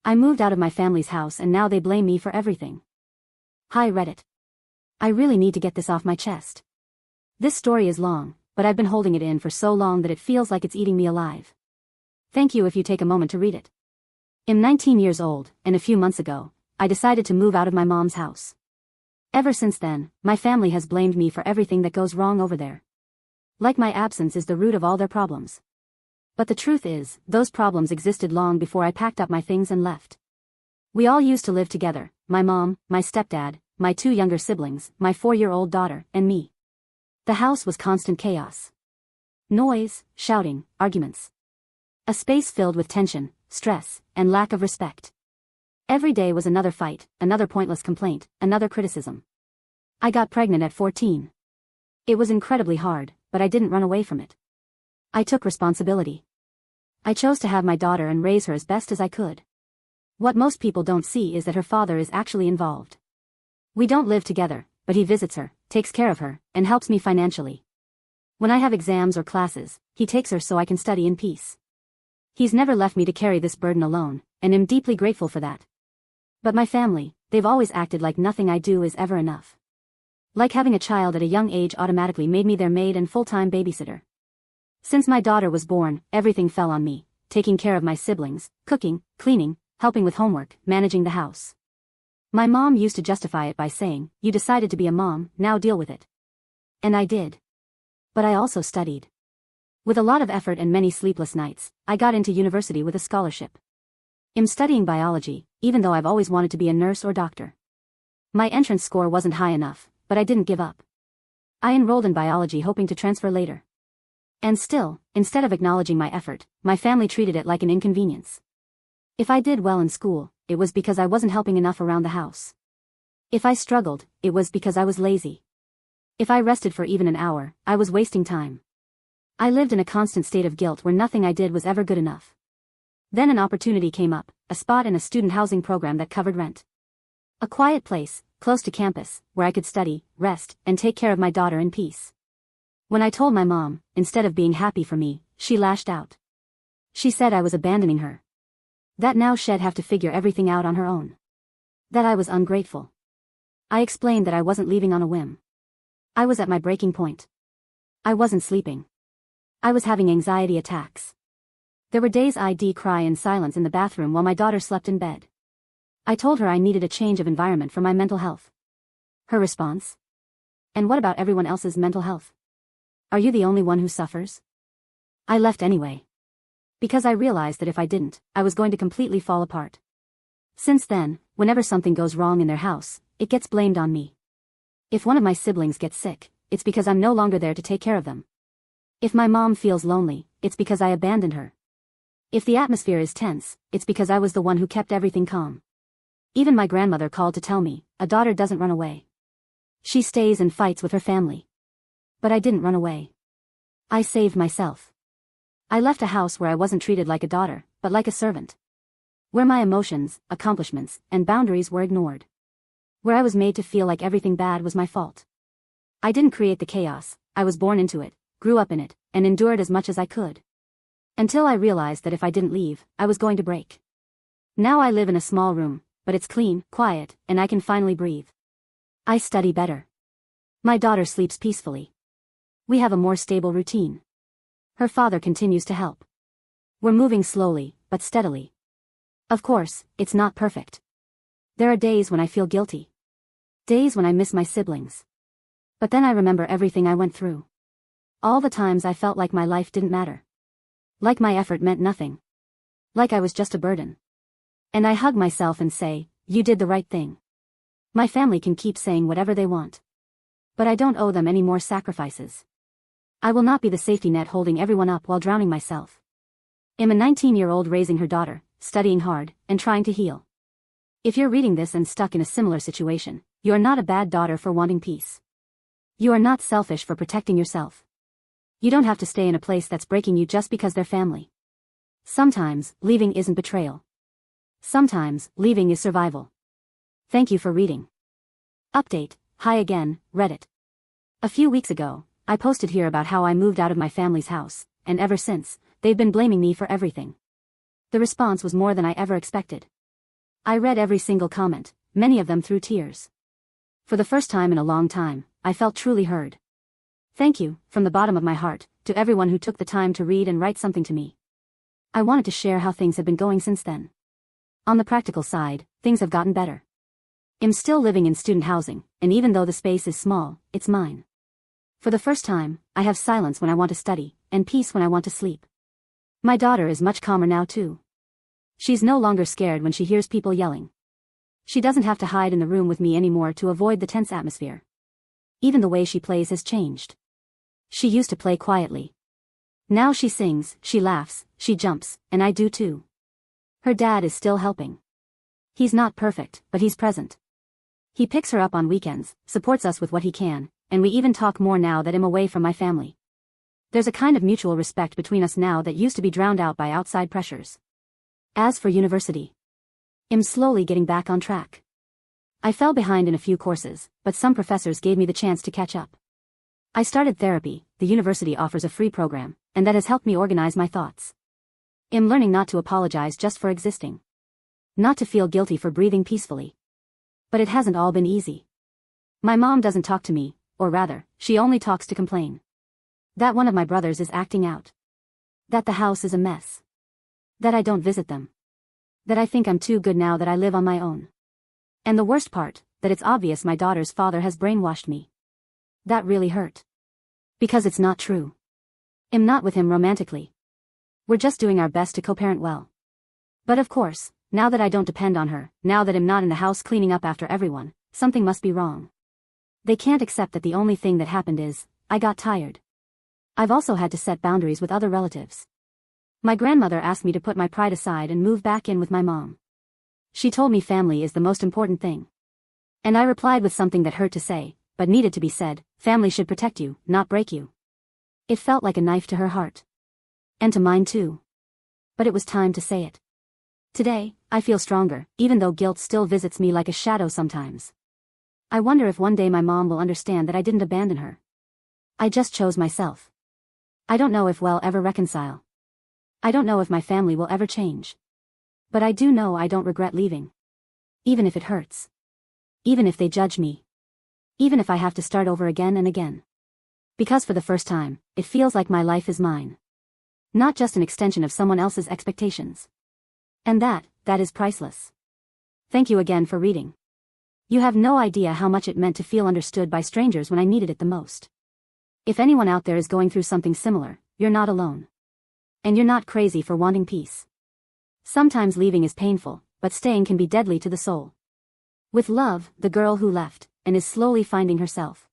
I moved out of my family's house and now they blame me for everything. Hi Reddit. I really need to get this off my chest. This story is long, but I've been holding it in for so long that it feels like it's eating me alive. Thank you if you take a moment to read it. I'm 19 years old, and a few months ago, I decided to move out of my mom's house. Ever since then, my family has blamed me for everything that goes wrong over there. Like my absence is the root of all their problems. But the truth is, those problems existed long before I packed up my things and left. We all used to live together, my mom, my stepdad, my 2 younger siblings, my 4-year-old daughter, and me. The house was constant chaos. Noise, shouting, arguments. A space filled with tension, stress, and lack of respect. Every day was another fight, another pointless complaint, another criticism. I got pregnant at 14. It was incredibly hard, but I didn't run away from it. I took responsibility. I chose to have my daughter and raise her as best as I could. What most people don't see is that her father is actually involved. We don't live together, but he visits her, takes care of her, and helps me financially. When I have exams or classes, he takes her so I can study in peace. He's never left me to carry this burden alone, and I'm deeply grateful for that. But my family, they've always acted like nothing I do is ever enough. Like having a child at a young age automatically made me their maid and full-time babysitter. Since my daughter was born, everything fell on me, taking care of my siblings, cooking, cleaning, helping with homework, managing the house. My mom used to justify it by saying, "You decided to be a mom, now deal with it." And I did. But I also studied. With a lot of effort and many sleepless nights, I got into university with a scholarship. I'm studying biology, even though I've always wanted to be a nurse or doctor. My entrance score wasn't high enough, but I didn't give up. I enrolled in biology hoping to transfer later. And still, instead of acknowledging my effort, my family treated it like an inconvenience. If I did well in school, it was because I wasn't helping enough around the house. If I struggled, it was because I was lazy. If I rested for even an hour, I was wasting time. I lived in a constant state of guilt where nothing I did was ever good enough. Then an opportunity came up, a spot in a student housing program that covered rent. A quiet place, close to campus, where I could study, rest, and take care of my daughter in peace. When I told my mom, instead of being happy for me, she lashed out. She said I was abandoning her. That now she'd have to figure everything out on her own. That I was ungrateful. I explained that I wasn't leaving on a whim. I was at my breaking point. I wasn't sleeping. I was having anxiety attacks. There were days I'd cry in silence in the bathroom while my daughter slept in bed. I told her I needed a change of environment for my mental health. Her response? And what about everyone else's mental health? Are you the only one who suffers? I left anyway. Because I realized that if I didn't, I was going to completely fall apart. Since then, whenever something goes wrong in their house, it gets blamed on me. If one of my siblings gets sick, it's because I'm no longer there to take care of them. If my mom feels lonely, it's because I abandoned her. If the atmosphere is tense, it's because I was the one who kept everything calm. Even my grandmother called to tell me, a daughter doesn't run away. She stays and fights with her family. But I didn't run away. I saved myself. I left a house where I wasn't treated like a daughter, but like a servant. Where my emotions, accomplishments, and boundaries were ignored. Where I was made to feel like everything bad was my fault. I didn't create the chaos, I was born into it, grew up in it, and endured as much as I could. Until I realized that if I didn't leave, I was going to break. Now I live in a small room, but it's clean, quiet, and I can finally breathe. I study better. My daughter sleeps peacefully. We have a more stable routine. Her father continues to help. We're moving slowly, but steadily. Of course, it's not perfect. There are days when I feel guilty. Days when I miss my siblings. But then I remember everything I went through. All the times I felt like my life didn't matter. Like my effort meant nothing. Like I was just a burden. And I hug myself and say, you did the right thing. My family can keep saying whatever they want. But I don't owe them any more sacrifices. I will not be the safety net holding everyone up while drowning myself. I'm a 19-year-old raising her daughter, studying hard, and trying to heal. If you're reading this and stuck in a similar situation, you are not a bad daughter for wanting peace. You are not selfish for protecting yourself. You don't have to stay in a place that's breaking you just because they're family. Sometimes, leaving isn't betrayal. Sometimes, leaving is survival. Thank you for reading. Update, hi again, Reddit. A few weeks ago, I posted here about how I moved out of my family's house, and ever since, they've been blaming me for everything. The response was more than I ever expected. I read every single comment, many of them through tears. For the first time in a long time, I felt truly heard. Thank you, from the bottom of my heart, to everyone who took the time to read and write something to me. I wanted to share how things have been going since then. On the practical side, things have gotten better. I'm still living in student housing, and even though the space is small, it's mine. For the first time, I have silence when I want to study, and peace when I want to sleep. My daughter is much calmer now too. She's no longer scared when she hears people yelling. She doesn't have to hide in the room with me anymore to avoid the tense atmosphere. Even the way she plays has changed. She used to play quietly. Now she sings, she laughs, she jumps, and I do too. Her dad is still helping. He's not perfect, but he's present. He picks her up on weekends, supports us with what he can, and we even talk more now that I'm away from my family. There's a kind of mutual respect between us now that used to be drowned out by outside pressures. As for university, I'm slowly getting back on track. I fell behind in a few courses, but some professors gave me the chance to catch up. I started therapy. The university offers a free program, and that has helped me organize my thoughts. I'm learning not to apologize just for existing. Not to feel guilty for breathing peacefully. But it hasn't all been easy. My mom doesn't talk to me, or rather, she only talks to complain. That one of my brothers is acting out. That the house is a mess. That I don't visit them. That I think I'm too good now that I live on my own. And the worst part, that it's obvious my daughter's father has brainwashed me. That really hurt. Because it's not true. I'm not with him romantically. We're just doing our best to co-parent well. But of course, now that I don't depend on her, now that I'm not in the house cleaning up after everyone, something must be wrong. They can't accept that the only thing that happened is, I got tired. I've also had to set boundaries with other relatives. My grandmother asked me to put my pride aside and move back in with my mom. She told me family is the most important thing. And I replied with something that hurt to say, but needed to be said, family should protect you, not break you. It felt like a knife to her heart. And to mine too. But it was time to say it. Today, I feel stronger, even though guilt still visits me like a shadow sometimes. I wonder if one day my mom will understand that I didn't abandon her. I just chose myself. I don't know if we'll ever reconcile. I don't know if my family will ever change. But I do know I don't regret leaving. Even if it hurts. Even if they judge me. Even if I have to start over again and again. Because for the first time, it feels like my life is mine. Not just an extension of someone else's expectations. And that is priceless. Thank you again for reading. You have no idea how much it meant to feel understood by strangers when I needed it the most. If anyone out there is going through something similar, you're not alone. And you're not crazy for wanting peace. Sometimes leaving is painful, but staying can be deadly to the soul. With love, the girl who left, and is slowly finding herself.